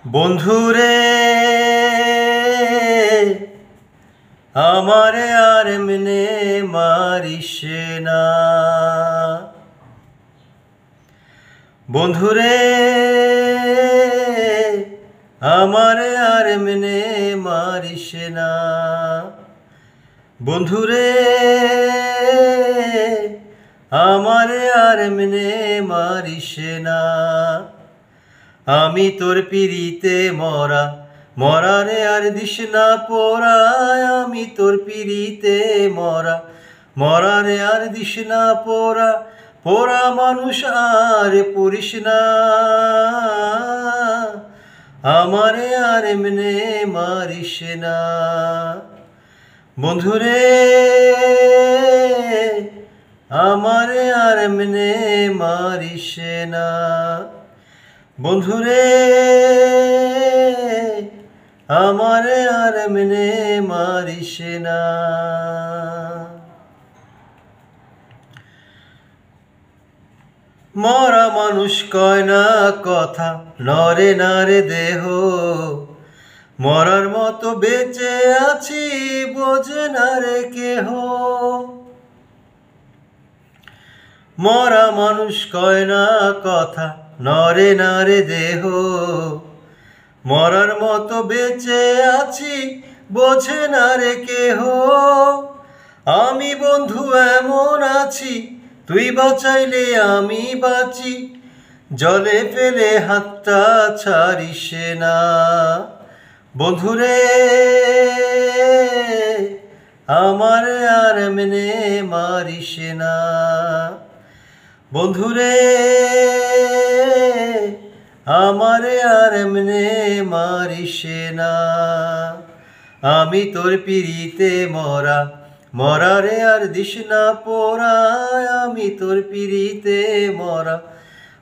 বন্ধুরে আমারে আর এমনে মারিস না, বন্ধুরে আমারে আর এমনে মারিস না, বন্ধুরে আমারে আর এমনে মারিস না। আমি তোর পিড়িতে মরা, মরারে আর দিস না পোড়া। আমি তোর পিড়িতে মরা, মরারে আর দিস না পোড়া। পোড়া মানুষ আর পুরিস না, আমারে আর এমনে মারিস না। বন্ধুরে আমারে আর এমনে মারিস না, বন্ধুরে আমারে আর এমনে মারিস না। মরা মানুষ কয় না কথা, নরে নারে দেহ। মরার মতো বেঁচে আছি, বোঝে না রে কেহ। মরা মানুষ কয় না কথা, নরে নারে দেহ। মরার মতো বেঁচে আছি, বোঝে না রে কেহ। আমি বন্ধু এমন আছি, তুই বাঁচাইলে আমি বাঁচি। জলে ফেলে হাতটা ছাড়িস না, বন্ধুরে আমারে আর এমনে মারিস না। বন্ধুরে আমারে আর এমনে মারিস না। আমি তোর পিড়িতে মরা, মরারে আর দিস না পোড়া। আমি তোর পিড়িতে মরা,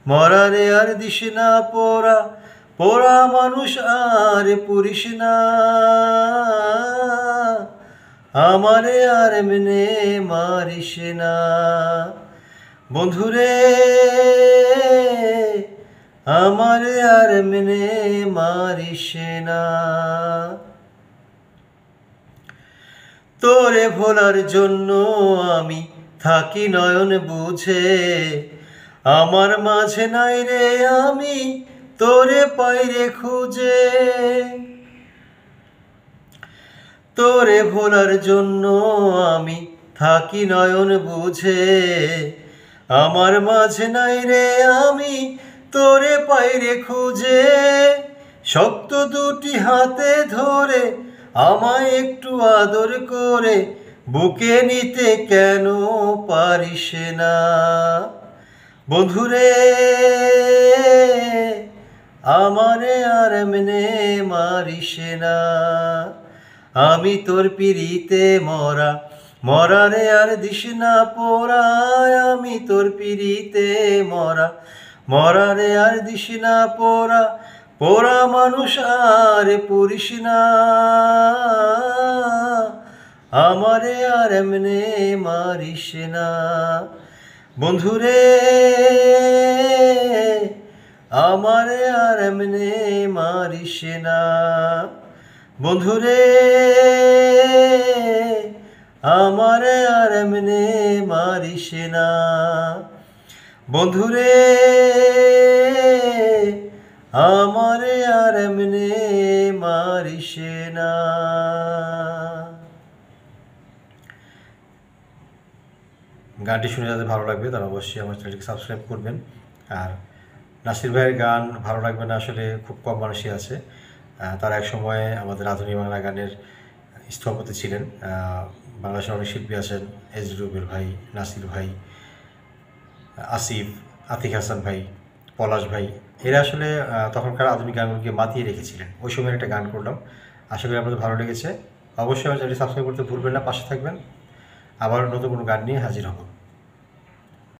মরারে আর দিস না পোড়া। পোড়া মানুষ আর পুরিস না, আমারে আর এমনে মারিস না। বন্ধুরে আমারে আর এমনে মারিস না। তোরে ভোলার জন্য আমি থাকি নয়ন বুঝে। আমার মাঝে নাই রে আমি তোরে পাইরে খুঁজে। তোরে ভোলার জন্য আমি থাকি নয়ন বুঝে। আমার মাঝে নাই রে আমি তোরে পাইরে খুঁজে। শক্ত দুটি হাতে ধরে আমায় একটু আদর করে বুকে নিতে কেন পারিস না, বন্ধুরে আমারে আর এমনে মারিস না। আমি তোর পিড়িতে মরা, মরারে আর দিস না পোড়া। আমি তোর পিড়িতে মরা, মরারে আর দিস না পোড়া। পোড়া মানুষ আর পুরিস না, আমারে আর এমনে মারিস না। বন্ধুরে আমারে আর এমনে মারিস না। বন্ধুরে আমারে আর এমনে মারিস না। বন্ধুরে আমারে আর এমনে মারিস না। গানটি শুনে যাদের ভালো লাগবে তারা অবশ্যই আমার চ্যানেলটিকে সাবস্ক্রাইব করবেন। আর নাসির ভাইয়ের গান ভালো লাগবে না আসলে খুব কম মানুষই আছে। তারা এক সময় আমাদের আধুনিক বাংলা গানের স্থপতি ছিলেন। বাংলাদেশের অনেক শিল্পী আছেন, এজ রুবেল ভাই, নাসির ভাই, আসিফ, আতিক হাসান ভাই, পলাশ ভাই। এরা আসলে তখনকার আধুনিক গানগুলোকে মাতিয়ে রেখেছিলেন। ওই সময়ের একটা গান করলাম, আশা করি আপনাদের ভালো লেগেছে। অবশ্যই আমার চ্যানেলটি সাবস্ক্রাইব করতে ভুলবেন না, পাশে থাকবেন। আবার নতুন কোনো গান নিয়ে হাজির হব।